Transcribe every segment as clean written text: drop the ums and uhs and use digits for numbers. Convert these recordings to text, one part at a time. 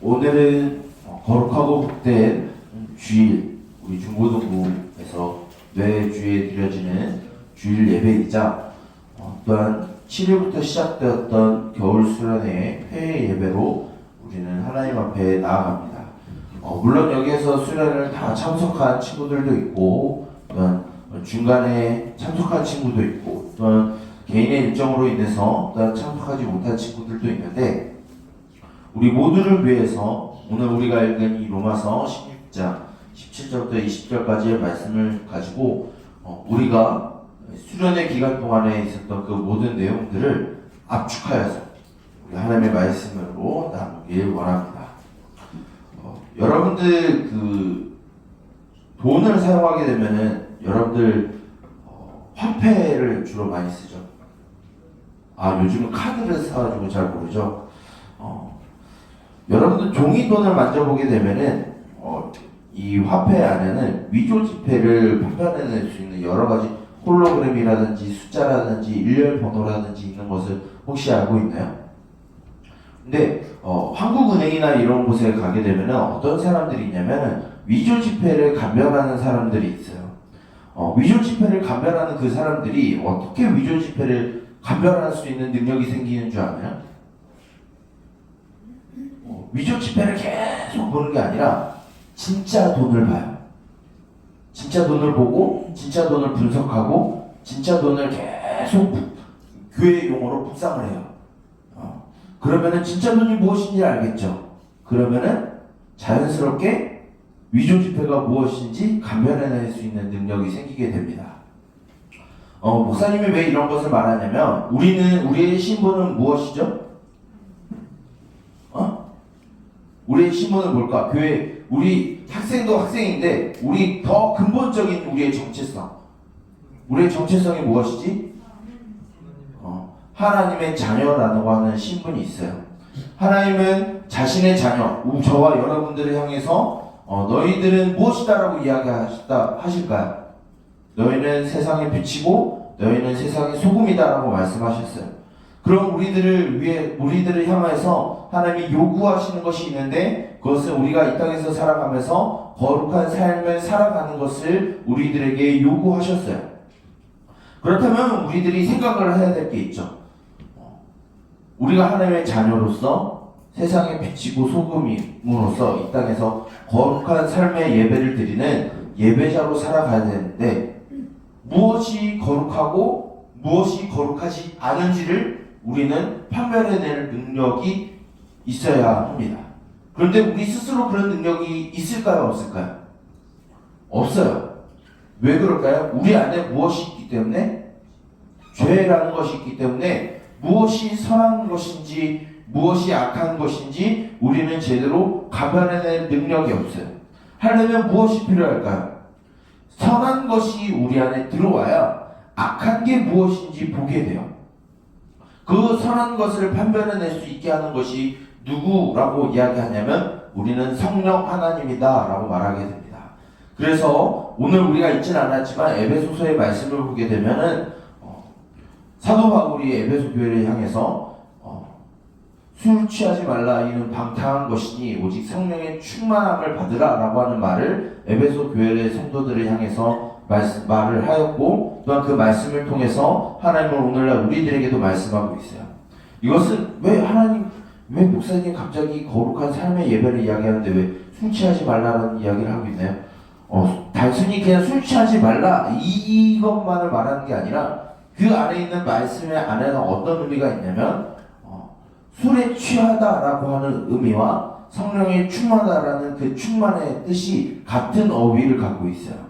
오늘은 거룩하고 복된 주일, 우리 중고등부에서 뇌주에 드려지는 주일 예배이자 또한 7일부터 시작되었던 겨울 수련회의 폐회 예배로 우리는 하나님 앞에 나아갑니다. 물론 여기에서 수련을 다 참석한 친구들도 있고, 또한 중간에 참석한 친구도 있고, 또한 개인의 일정으로 인해서 또한 참석하지 못한 친구들도 있는데, 우리 모두를 위해서 오늘 우리가 읽은 이 로마서 16장 17절부터 20절까지의 말씀을 가지고 우리가 수련의 기간 동안에 있었던 그 모든 내용들을 압축하여서 우리 하나님의 말씀으로 나누길 원합니다. 여러분들 그 돈을 사용하게 되면은 여러분들 화폐를 주로 많이 쓰죠. 요즘은 카드를 사가지고 잘 모르죠. 여러분들 종이돈을 만져보게 되면은 이 화폐 안에는 위조 지폐를 판별해낼 수 있는 여러 가지 홀로그램이라든지 숫자라든지 일렬 번호라든지 있는 것을 혹시 알고 있나요? 근데 한국은행이나 이런 곳에 가게 되면은 어떤 사람들이 있냐면은 위조 지폐를 감별하는 사람들이 있어요. 위조 지폐를 감별하는 그 사람들이 어떻게 위조 지폐를 감별할 수 있는 능력이 생기는 줄 아나요? 위조 지폐를 계속 보는 게 아니라 진짜 돈을 봐요. 진짜 돈을 보고 진짜 돈을 분석하고 진짜 돈을 계속 교회 용어로 묵상을 해요. 그러면은 진짜 돈이 무엇인지 알겠죠. 그러면은 자연스럽게 위조 지폐가 무엇인지 감별해낼 수 있는 능력이 생기게 됩니다. 목사님이 왜 이런 것을 말하냐면 우리의 신분은 무엇이죠? 우리의 신분은 뭘까? 교회, 우리 학생도 학생인데 우리 더 근본적인 우리의 정체성. 우리의 정체성이 무엇이지? 하나님의 자녀라고 하는 신분이 있어요. 하나님은 자신의 자녀, 저와 여러분들을 향해서 너희들은 무엇이다라고 이야기하실까요? 너희는 세상의 빛이고 너희는 세상의 소금이다라고 말씀하셨어요. 그럼 우리들을 향해서 하나님이 요구하시는 것이 있는데 그것은 우리가 이 땅에서 살아가면서 거룩한 삶을 살아가는 것을 우리들에게 요구하셨어요. 그렇다면 우리들이 생각을 해야 될 게 있죠. 우리가 하나님의 자녀로서 세상의 빛이고 소금임으로써 이 땅에서 거룩한 삶의 예배를 드리는 예배자로 살아가야 되는데 무엇이 거룩하고 무엇이 거룩하지 않은지를 우리는 판별해낼 능력이 있어야 합니다. 그런데 우리 스스로 그런 능력이 있을까요? 없을까요? 없어요. 왜 그럴까요? 우리 안에 무엇이 있기 때문에? 죄라는 것이 있기 때문에 무엇이 선한 것인지 무엇이 악한 것인지 우리는 제대로 감별해낼 능력이 없어요. 하려면 무엇이 필요할까요? 선한 것이 우리 안에 들어와야 악한 게 무엇인지 보게 돼요. 그 선한 것을 판별해낼 수 있게 하는 것이 누구라고 이야기하냐면 우리는 성령 하나님이다 라고 말하게 됩니다. 그래서 오늘 우리가 읽진 않았지만 에베소서의 말씀을 보게 되면은 사도 바울이 에베소 교회를 향해서 술 취하지 말라 이는 방탕한 것이니 오직 성령의 충만함을 받으라 라고 하는 말을 에베소 교회의 성도들을 향해서 말을 하였고 또한 그 말씀을 통해서 하나님은 오늘날 우리들에게도 말씀하고 있어요. 이것은 왜 목사님 갑자기 거룩한 삶의 예배를 이야기하는데 왜 술 취하지 말라는 이야기를 하고 있나요? 단순히 그냥 술 취하지 말라 이것만을 말하는 게 아니라 그 안에 있는 말씀의 안에는 어떤 의미가 있냐면 술에 취하다라고 하는 의미와 성령에 충만하다라는 그 충만의 뜻이 같은 어휘를 갖고 있어요.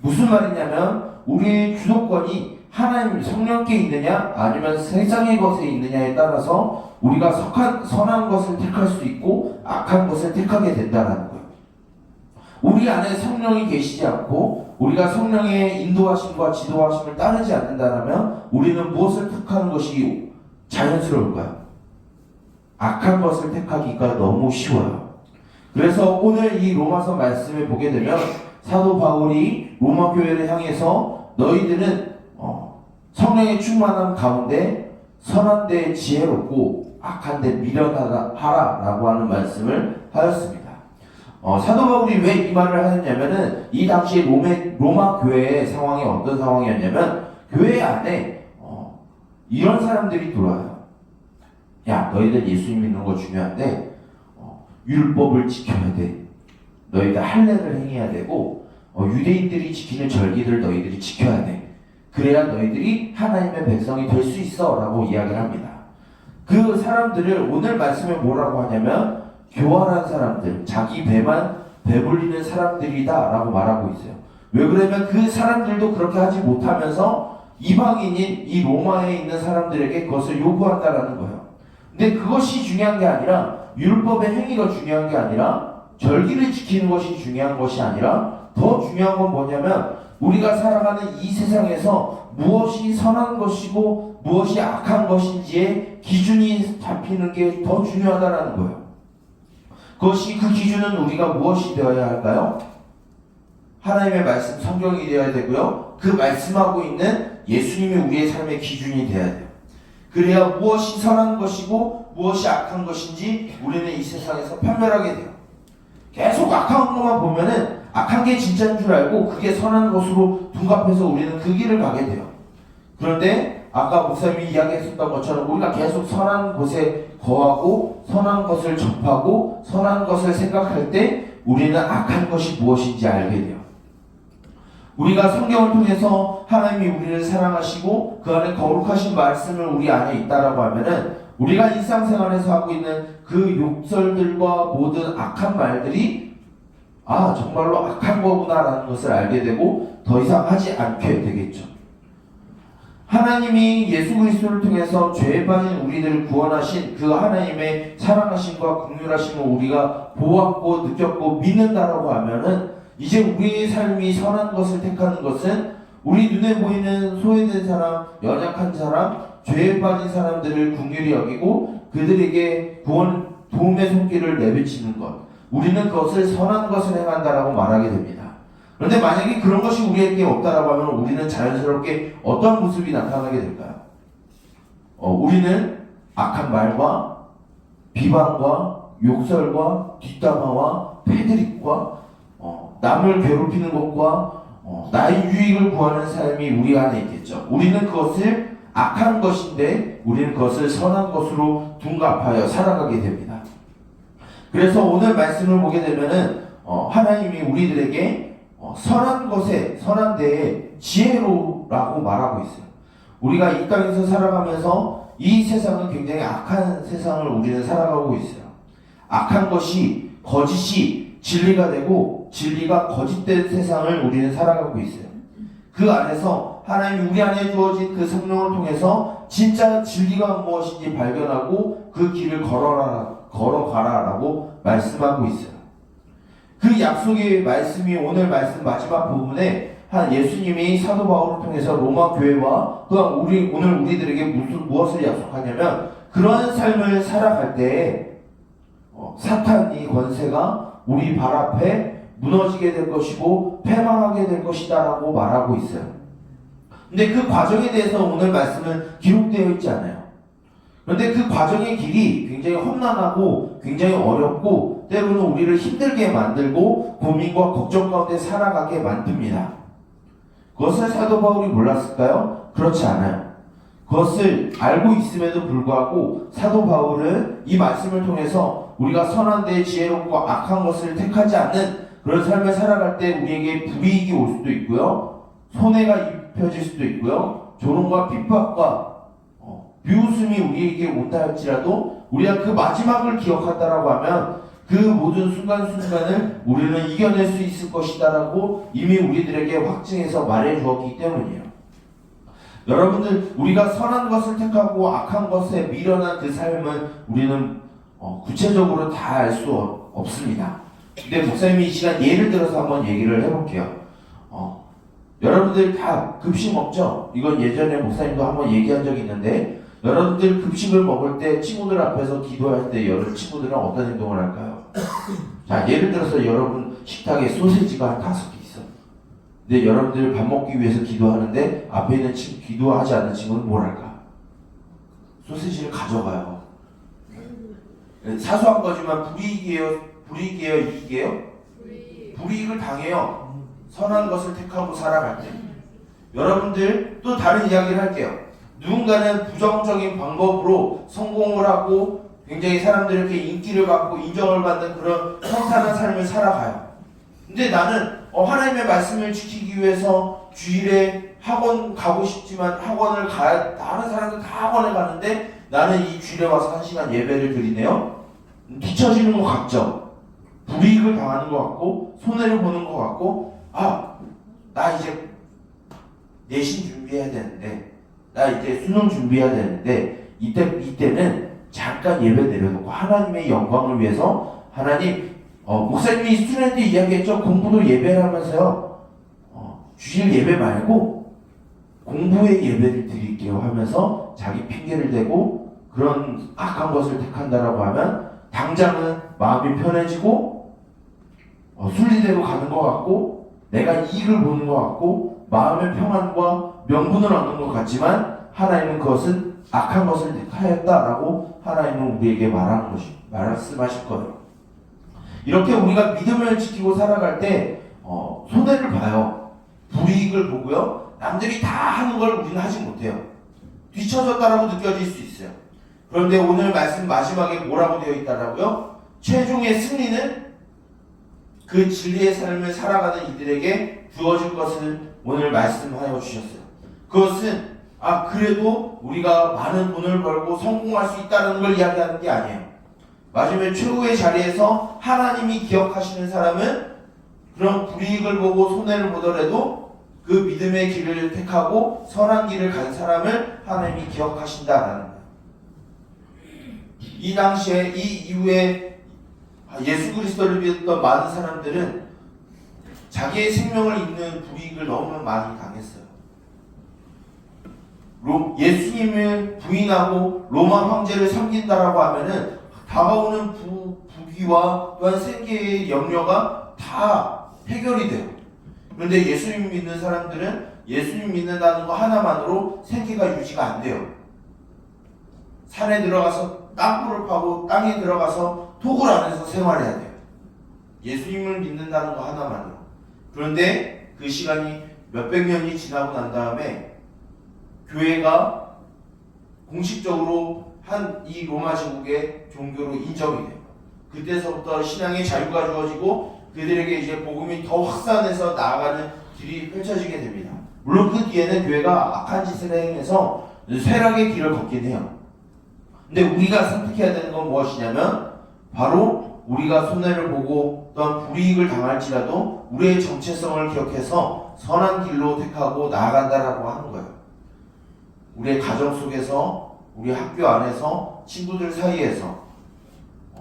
무슨 말이냐면 우리의 주도권이 하나님 성령께 있느냐 아니면 세상의 것에 있느냐에 따라서 우리가 선한 것을 택할 수 있고 악한 것을 택하게 된다는 거예요. 우리 안에 성령이 계시지 않고 우리가 성령의 인도하심과 지도하심을 따르지 않는다면 우리는 무엇을 택하는 것이 자연스러울까요? 악한 것을 택하기가 너무 쉬워요. 그래서 오늘 이 로마서 말씀을 보게 되면 사도 바울이 로마 교회를 향해서 너희들은 성령의 충만함 가운데 선한데 지혜롭고 악한데 미련하라라고 하는 말씀을 하였습니다. 사도 바울이 왜 이 말을 하였냐면은 이 당시 로마 교회의 상황이 어떤 상황이었냐면 교회 안에 이런 사람들이 들어와요. 야, 너희들 예수 믿는 거 중요한데 율법을 지켜야 돼. 너희들 할례를 행해야 되고 유대인들이 지키는 절기들 너희들이 지켜야 돼. 그래야 너희들이 하나님의 백성이 될 수 있어 라고 이야기를 합니다. 그 사람들을 오늘 말씀에 뭐라고 하냐면 교활한 사람들, 자기 배만 배불리는 사람들이다 라고 말하고 있어요. 왜 그러면 그 사람들도 그렇게 하지 못하면서 이방인인 이 로마에 있는 사람들에게 그것을 요구한다라는 거예요. 근데 그것이 중요한 게 아니라 율법의 행위가 중요한 게 아니라 절기를 지키는 것이 중요한 것이 아니라 더 중요한 건 뭐냐면 우리가 살아가는 이 세상에서 무엇이 선한 것이고 무엇이 악한 것인지의 기준이 잡히는 게 더 중요하다라는 거예요. 그것이 그 기준은 우리가 무엇이 되어야 할까요? 하나님의 말씀 성경이 되어야 되고요. 그 말씀하고 있는 예수님이 우리의 삶의 기준이 되어야 돼요. 그래야 무엇이 선한 것이고 무엇이 악한 것인지 우리는 이 세상에서 판별하게 돼요. 계속 악한 것만 보면은 악한 게 진짜인 줄 알고 그게 선한 것으로 둔갑해서 우리는 그 길을 가게 돼요. 그런데 아까 목사님이 이야기했었던 것처럼 우리가 계속 선한 곳에 거하고 선한 것을 접하고 선한 것을 생각할 때 우리는 악한 것이 무엇인지 알게 돼요. 우리가 성경을 통해서 하나님이 우리를 사랑하시고 그 안에 거룩하신 말씀을 우리 안에 있다라고 하면은 우리가 일상생활에서 하고 있는 그 욕설들과 모든 악한 말들이 정말로 악한 거구나라는 것을 알게 되고 더 이상 하지 않게 되겠죠. 하나님이 예수 그리스도를 통해서 죄에 빠진 우리들을 구원하신 그 하나님의 사랑하심과 긍휼하심을 우리가 보았고 느꼈고 믿는다라고 하면은 이제 우리의 삶이 선한 것을 택하는 것은 우리 눈에 보이는 소외된 사람, 연약한 사람, 죄에 빠진 사람들을 긍휼히 여기고 그들에게 구원, 도움의 손길을 내비치는 것. 우리는 그것을 선한 것을 행한다라고 말하게 됩니다. 그런데 만약에 그런 것이 우리에게 없다라고 하면 우리는 자연스럽게 어떤 모습이 나타나게 될까요? 우리는 악한 말과 비방과 욕설과 뒷담화와 패드립과 남을 괴롭히는 것과 나의 유익을 구하는 삶이 우리 안에 있겠죠. 우리는 그것을 악한 것인데 우리는 그것을 선한 것으로 둔갑하여 살아가게 됩니다. 그래서 오늘 말씀을 보게 되면은 하나님이 우리들에게 선한 것에 선한 데에 지혜로라고 말하고 있어요. 우리가 이 땅에서 살아가면서 이 세상은 굉장히 악한 세상을 우리는 살아가고 있어요. 악한 것이 거짓이 진리가 되고 진리가 거짓된 세상을 우리는 살아가고 있어요. 그 안에서 하나님이 우리 안에 주어진 그 성령을 통해서 진짜 진리가 무엇인지 발견하고 그 길을 걸어가라라고 말씀하고 있어요. 그 약속의 말씀이 오늘 말씀 마지막 부분에 예수님이 사도 바울을 통해서 로마 교회와 또한 오늘 우리들에게 무엇을 약속하냐면 그런 삶을 살아갈 때 사탄의 권세가 우리 발 앞에 무너지게 될 것이고 패망하게 될 것이다 라고 말하고 있어요. 근데 그 과정에 대해서 오늘 말씀은 기록되어 있지 않아요. 그런데 그 과정의 길이 굉장히 험난하고 굉장히 어렵고 때로는 우리를 힘들게 만들고 고민과 걱정 가운데 살아가게 만듭니다. 그것을 사도 바울이 몰랐을까요? 그렇지 않아요. 그것을 알고 있음에도 불구하고 사도 바울은 이 말씀을 통해서 우리가 선한 데 지혜롭고 악한 것을 택하지 않는 그런 삶을 살아갈 때 우리에게 불이익이 올 수도 있고요. 손해가 입혀질 수도 있고요. 조롱과 핍박과 비웃음이 우리에게 온다 할지라도 우리가 그 마지막을 기억한다라고 하면 그 모든 순간순간을 우리는 이겨낼 수 있을 것이다라고 이미 우리들에게 확증해서 말해 주었기 때문이에요. 여러분들, 우리가 선한 것을 택하고 악한 것에 미련한 그 삶은 우리는 구체적으로 다 알 수 없습니다. 근데 목사님이 이 시간 예를 들어서 한번 얘기를 해볼게요. 여러분들 다 급식 먹죠? 이건 예전에 목사님도 한번 얘기한 적이 있는데 여러분들 급식을 먹을 때 친구들 앞에서 기도할 때 여러분 친구들은 어떤 행동을 할까요? 자, 예를 들어서 여러분 식탁에 소세지가 한 5개 있어. 근데 여러분들 밥 먹기 위해서 기도하는데 앞에 있는 친구, 기도하지 않는 친구는 뭘 할까? 소세지를 가져가요. 사소한 거지만 불이익이에요, 이익이에요? 불이익을 당해요. 선한 것을 택하고 살아갈 때. 여러분들 또 다른 이야기를 할게요. 누군가는 부정적인 방법으로 성공을 하고 굉장히 사람들에게 인기를 받고 인정을 받는 그런 평탄한 삶을 살아가요. 근데 나는 하나님의 말씀을 지키기 위해서 주일에 학원 가고 싶지만 다른 사람들 다 학원에 가는데 나는 이 주일에 와서 1시간 예배를 드리네요. 뒤처지는 것 같죠? 불이익을 당하는 것 같고 손해를 보는 것 같고 나 이제 내신 준비해야 되는데 나 이제 수능 준비해야 되는데 이때는 잠깐 예배 내려놓고 하나님의 영광을 위해서 하나님 목사님이 스튜던트 이야기했죠. 공부도 예배를 하면서요 주일 예배 말고 공부의 예배를 드릴게요 하면서 자기 핑계를 대고 그런 악한 것을 택한다라고 하면 당장은 마음이 편해지고 순리대로 가는 것 같고 내가 이익을 보는 것 같고 마음의 평안과 명분을 얻는 것 같지만 하나님은 그것은 악한 것을 택하였다라고 하나님은 우리에게 말씀하실 거예요. 이렇게 우리가 믿음을 지키고 살아갈 때 손해를 봐요. 불이익을 보고요. 남들이 다 하는 걸 우리는 하지 못해요. 뒤처졌다라고 느껴질 수 있어요. 그런데 오늘 말씀 마지막에 뭐라고 되어 있다라고요? 최종의 승리는 그 진리의 삶을 살아가는 이들에게 주어질 것을 오늘 말씀하여 주셨어요. 그것은 그래도 우리가 많은 돈을 벌고 성공할 수 있다는 걸 이야기하는 게 아니에요. 마지막에 최후의 자리에서 하나님이 기억하시는 사람은 그런 불이익을 보고 손해를 보더라도 그 믿음의 길을 택하고 선한 길을 간 사람을 하나님이 기억하신다라는 거예요. 이 당시에 이 이후에 예수 그리스도를 믿었던 많은 사람들은 자기의 생명을 잇는 불이익을 너무 많이 당했어요. 예수님을 부인하고 로마 황제를 섬긴다라고 하면은 다가오는 부귀와 또한 생계의 염려가 다 해결이 돼요. 그런데 예수님 믿는 사람들은 예수님 믿는다는 거 하나만으로 생계가 유지가 안 돼요. 산에 들어가서 땅굴을 파고 땅에 들어가서 토굴 안에서 생활해야 돼요. 예수님을 믿는다는 거 하나만으로. 그런데 그 시간이 몇백 년이 지나고 난 다음에 교회가 공식적으로 한 이 로마 제국의 종교로 인정이 돼요. 그때서부터 신앙의 자유가 주어지고 그들에게 이제 복음이 더 확산해서 나아가는 길이 펼쳐지게 됩니다. 물론 그 뒤에는 교회가 악한 짓을 행해서 쇠락의 길을 걷긴 해요. 근데 우리가 선택해야 되는 건 무엇이냐면 바로 우리가 손해를 보고 또한 불이익을 당할지라도 우리의 정체성을 기억해서 선한 길로 택하고 나아간다라고 하는 거예요. 우리의 가정 속에서 우리 학교 안에서 친구들 사이에서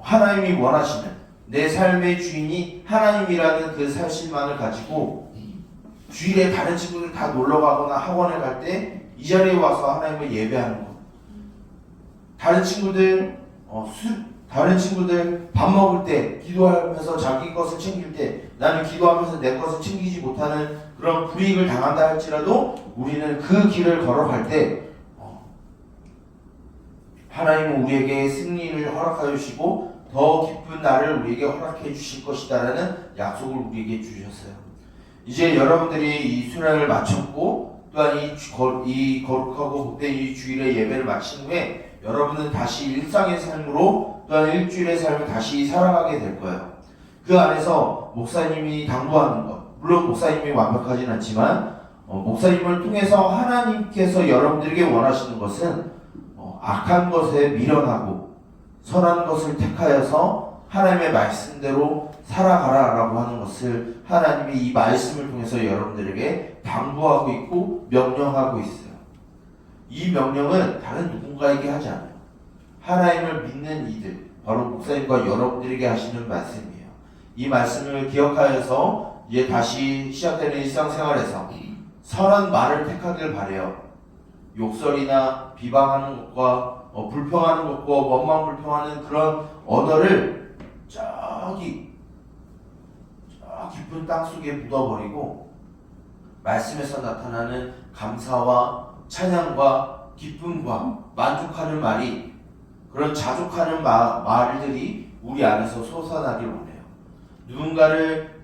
하나님이 원하시는 내 삶의 주인이 하나님이라는 그 사실만을 가지고 주일에 다른 친구들 다 놀러 가거나 학원에 갈 때 이 자리에 와서 하나님을 예배하는 것. 다른 친구들 밥 먹을 때 기도하면서 자기 것을 챙길 때 나는 기도하면서 내 것을 챙기지 못하는 그런 불이익을 당한다 할지라도 우리는 그 길을 걸어갈 때 하나님은 우리에게 승리를 허락하여 주시고 더 기쁜 날을 우리에게 허락해 주실 것이다라는 약속을 우리에게 주셨어요. 이제 여러분들이 이 수련을 마쳤고 또한 이 거룩하고 복된 이 주일의 예배를 마친 후에 여러분은 다시 일상의 삶으로 또한 일주일의 삶을 다시 살아가게 될 거예요. 그 안에서 목사님이 당부하는 것, 물론 목사님이 완벽하진 않지만 목사님을 통해서 하나님께서 여러분들에게 원하시는 것은 악한 것에 미련하고 선한 것을 택하여서 하나님의 말씀대로 살아가라라고 하는 것을 하나님이 이 말씀을 통해서 여러분들에게 당부하고 있고 명령하고 있어요. 이 명령은 다른 누군가에게 하지 않아요. 하나님을 믿는 이들, 바로 목사님과 여러분들에게 하시는 말씀이에요. 이 말씀을 기억하여서 이제 다시 시작되는 일상생활에서 선한 말을 택하길 바라요. 욕설이나 비방하는 것과 불평하는 것과 원망 불평하는 그런 언어를 저기 깊은 땅속에 묻어버리고 말씀에서 나타나는 감사와 찬양과 기쁨과 만족하는 말이 그런 자족하는 말들이 우리 안에서 솟아나길 원해요. 누군가를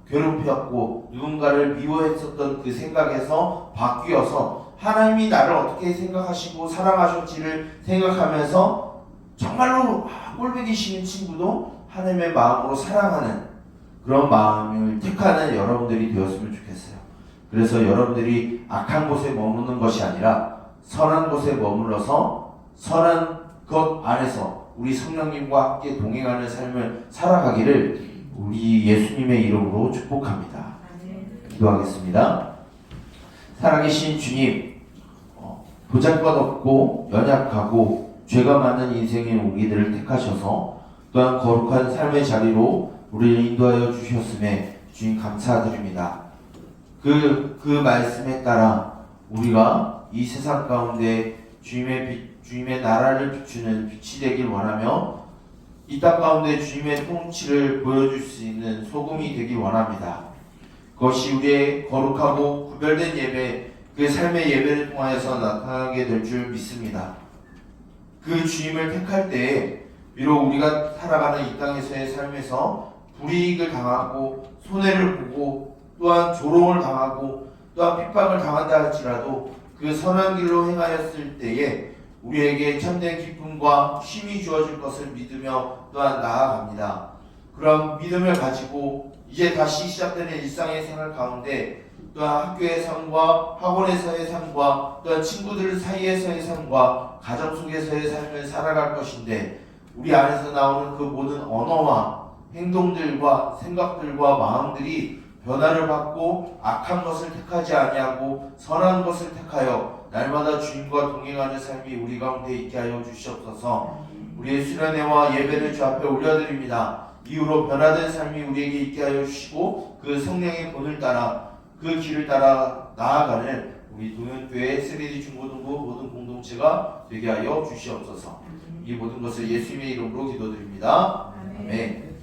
괴롭혔고 누군가를 미워했었던 그 생각에서 바뀌어서 하나님이 나를 어떻게 생각하시고 사랑하셨지를 생각하면서 정말로 꼴보기 싫은 친구도 하나님의 마음으로 사랑하는 그런 마음을 택하는 여러분들이 되었으면 좋겠어요. 그래서 여러분들이 악한 곳에 머무는 것이 아니라 선한 곳에 머물러서 선한 것 안에서 우리 성령님과 함께 동행하는 삶을 살아가기를 우리 예수님의 이름으로 축복합니다. 기도하겠습니다. 살아계신 주님, 보잘것없고 연약하고 죄가 많은 인생의 우리들을 택하셔서 또한 거룩한 삶의 자리로 우리를 인도하여 주셨음에 주님 감사드립니다. 그 말씀에 따라 우리가 이 세상 가운데 주님의 나라를 비추는 빛이 되길 원하며 이 땅 가운데 주님의 통치를 보여줄 수 있는 소금이 되길 원합니다. 그것이 우리의 거룩하고 구별된 예배, 그 삶의 예배를 통하여서 나타나게 될 줄 믿습니다. 그 주님을 택할 때에 비록 우리가 살아가는 이 땅에서의 삶에서 불이익을 당하고 손해를 보고 또한 조롱을 당하고 또한 핍박을 당한다 할지라도 그 선한 길로 행하였을 때에 우리에게 참된 기쁨과 힘이 주어질 것을 믿으며 또한 나아갑니다. 그럼 믿음을 가지고 이제 다시 시작되는 일상의 생활 가운데 또한 학교의 삶과 학원에서의 삶과 또한 친구들 사이에서의 삶과 가정 속에서의 삶을 살아갈 것인데 우리 안에서 나오는 그 모든 언어와 행동들과 생각들과 마음들이 변화를 받고 악한 것을 택하지 아니하고 선한 것을 택하여 날마다 주님과 동행하는 삶이 우리 가운데 있게 하여 주시옵소서. 우리의 수련회와 예배를 주 앞에 올려드립니다. 이후로 변화된 삶이 우리에게 있게 하여 주시고 그 성령의 본을 따라 그 길을 따라 나아가는 우리 동현교회 3D 중고등부 모든 공동체가 되게 하여 주시옵소서. 이 모든 것을 예수님의 이름으로 기도드립니다. 아멘.